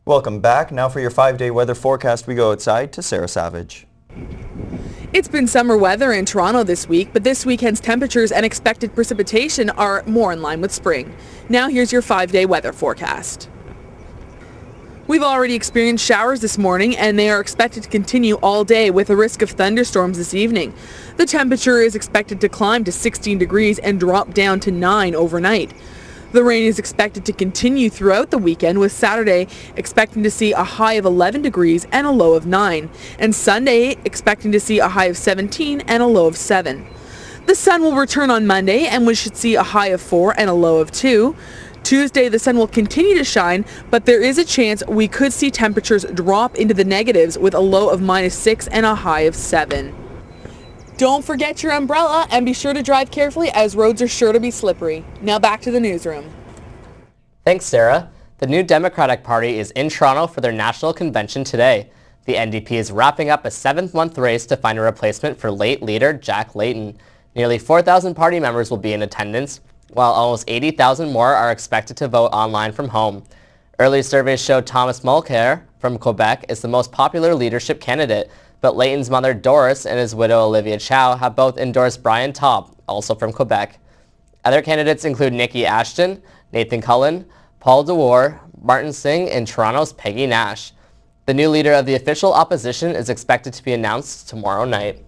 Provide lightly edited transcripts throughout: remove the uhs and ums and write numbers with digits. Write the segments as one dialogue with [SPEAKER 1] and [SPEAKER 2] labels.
[SPEAKER 1] Welcome back. Now for your 5-day weather forecast, we go outside to Sarah Savage.
[SPEAKER 2] It's been summer weather in Toronto this week, but this weekend's temperatures and expected precipitation are more in line with spring. Now here's your 5-day weather forecast. We've already experienced showers this morning, and they are expected to continue all day with a risk of thunderstorms this evening. The temperature is expected to climb to 16 degrees and drop down to 9 overnight. The rain is expected to continue throughout the weekend, with Saturday expecting to see a high of 11 degrees and a low of 9, and Sunday expecting to see a high of 17 and a low of 7. The sun will return on Monday, and we should see a high of 4 and a low of 2. Tuesday, the sun will continue to shine, but there is a chance we could see temperatures drop into the negatives with a low of -6 and a high of 7. Don't forget your umbrella and be sure to drive carefully as roads are sure to be slippery. Now back to the newsroom.
[SPEAKER 3] Thanks, Sarah. The New Democratic Party is in Toronto for their national convention today. The NDP is wrapping up a 7-month race to find a replacement for late leader Jack Layton. Nearly 4,000 party members will be in attendance, while almost 80,000 more are expected to vote online from home. Early surveys show Thomas Mulcair from Quebec is the most popular leadership candidate, but Layton's mother Doris and his widow Olivia Chow have both endorsed Brian Topp, also from Quebec. Other candidates include Nikki Ashton, Nathan Cullen, Paul DeWar, Martin Singh, and Toronto's Peggy Nash. The new leader of the official opposition is expected to be announced tomorrow night.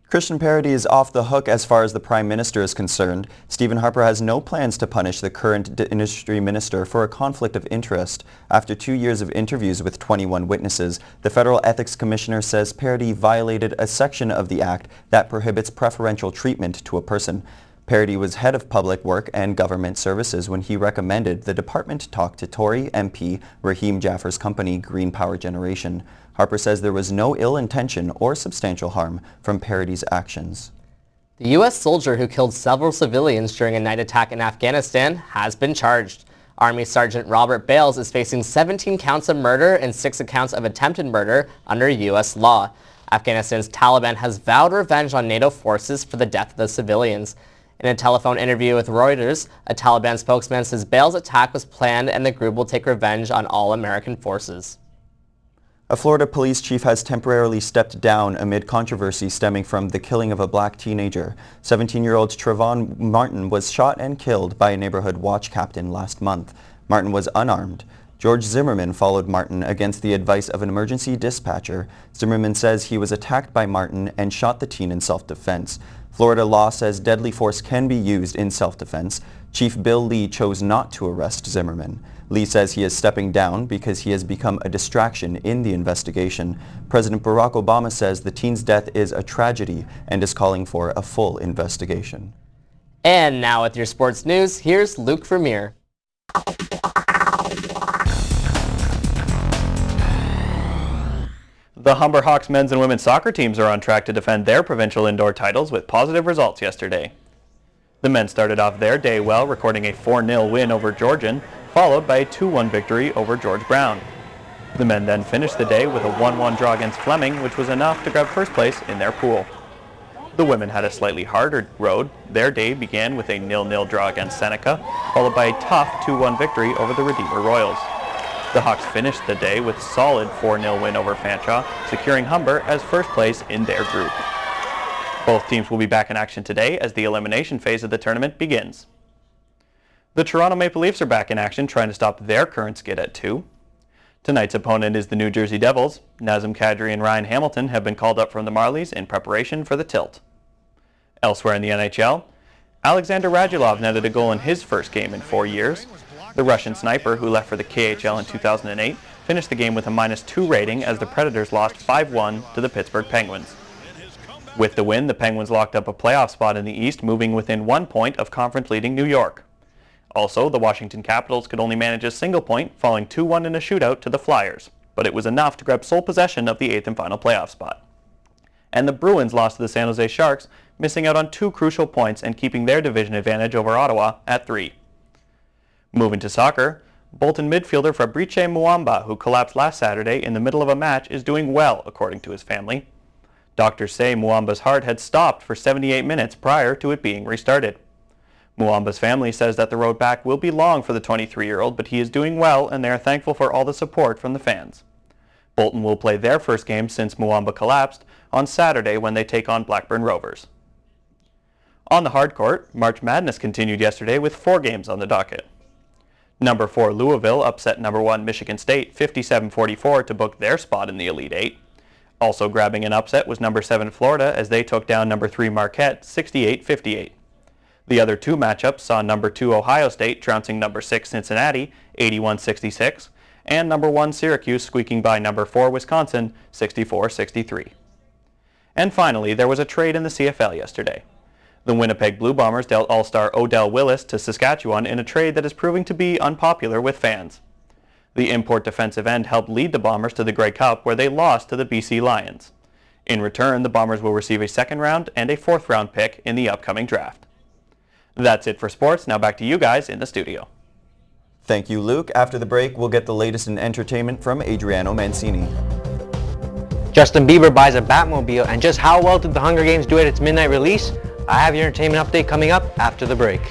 [SPEAKER 1] Christian Parody is off the hook as far as the Prime Minister is concerned. Stephen Harper has no plans to punish the current industry minister for a conflict of interest. After 2 years of interviews with 21 witnesses, the Federal Ethics Commissioner says Parody violated a section of the Act that prohibits preferential treatment to a person. Parody was head of Public Work and Government Services when he recommended the department talk to Tory MP Raheem Jaffer's company, Green Power Generation. Harper says there was no ill intention or substantial harm from Parody's actions.
[SPEAKER 3] The U.S. soldier who killed several civilians during a night attack in Afghanistan has been charged. Army Sergeant Robert Bales is facing 17 counts of murder and 6 accounts of attempted murder under U.S. law. Afghanistan's Taliban has vowed revenge on NATO forces for the death of the civilians. In a telephone interview with Reuters, a Taliban spokesman says Bales' attack was planned and the group will take revenge on all American forces.
[SPEAKER 1] A Florida police chief has temporarily stepped down amid controversy stemming from the killing of a black teenager. 17-year-old Trayvon Martin was shot and killed by a neighborhood watch captain last month. Martin was unarmed. George Zimmerman followed Martin against the advice of an emergency dispatcher. Zimmerman says he was attacked by Martin and shot the teen in self-defense. Florida law says deadly force can be used in self-defense. Chief Bill Lee chose not to arrest Zimmerman. Lee says he is stepping down because he has become a distraction in the investigation. President Barack Obama says the teen's death is a tragedy and is calling for a full investigation.
[SPEAKER 3] And now with your sports news, here's Luke Vermeer.
[SPEAKER 4] The Humber Hawks men's and women's soccer teams are on track to defend their provincial indoor titles with positive results yesterday. The men started off their day well, recording a 4-0 win over Georgian, followed by a 2-1 victory over George Brown. The men then finished the day with a 1-1 draw against Fleming, which was enough to grab first place in their pool. The women had a slightly harder road. Their day began with a 0-0 draw against Seneca, followed by a tough 2-1 victory over the Redeemer Royals. The Hawks finished the day with a solid 4-0 win over Fanshawe, securing Humber as first place in their group. Both teams will be back in action today as the elimination phase of the tournament begins. The Toronto Maple Leafs are back in action trying to stop their current skid at 2. Tonight's opponent is the New Jersey Devils. Nazem Kadri and Ryan Hamilton have been called up from the Marlies in preparation for the tilt. Elsewhere in the NHL, Alexander Radulov netted a goal in his first game in 4 years. The Russian sniper, who left for the KHL in 2008, finished the game with a -2 rating as the Predators lost 5-1 to the Pittsburgh Penguins. With the win, the Penguins locked up a playoff spot in the East, moving within 1 point of conference-leading New York. Also, the Washington Capitals could only manage a single point, falling 2-1 in a shootout to the Flyers, but it was enough to grab sole possession of the 8th and final playoff spot. And the Bruins lost to the San Jose Sharks, missing out on 2 crucial points and keeping their division advantage over Ottawa at 3. Moving to soccer, Bolton midfielder Fabrice Muamba, who collapsed last Saturday in the middle of a match, is doing well, according to his family. Doctors say Muamba's heart had stopped for 78 minutes prior to it being restarted. Muamba's family says that the road back will be long for the 23-year-old, but he is doing well and they are thankful for all the support from the fans. Bolton will play their first game since Muamba collapsed on Saturday when they take on Blackburn Rovers. On the hard court, March Madness continued yesterday with 4 games on the docket. Number 4 Louisville upset number 1 Michigan State 57-44 to book their spot in the Elite Eight. Also grabbing an upset was number 7 Florida as they took down number 3 Marquette 68-58. The other 2 matchups saw number 2 Ohio State trouncing number 6 Cincinnati 81-66 and number 1 Syracuse squeaking by number 4 Wisconsin 64-63. And finally, there was a trade in the CFL yesterday. The Winnipeg Blue Bombers dealt All-Star Odell Willis to Saskatchewan in a trade that is proving to be unpopular with fans. The import defensive end helped lead the Bombers to the Grey Cup where they lost to the BC Lions. In return, the Bombers will receive a 2nd round and a 4th round pick in the upcoming draft. That's it for sports. Now back to you guys in the studio.
[SPEAKER 1] Thank you, Luke. After the break, we'll get the latest in entertainment from Adriano Mancini.
[SPEAKER 5] Justin Bieber buys a Batmobile, and just how well did the Hunger Games do at its midnight release? I have your entertainment update coming up after the break.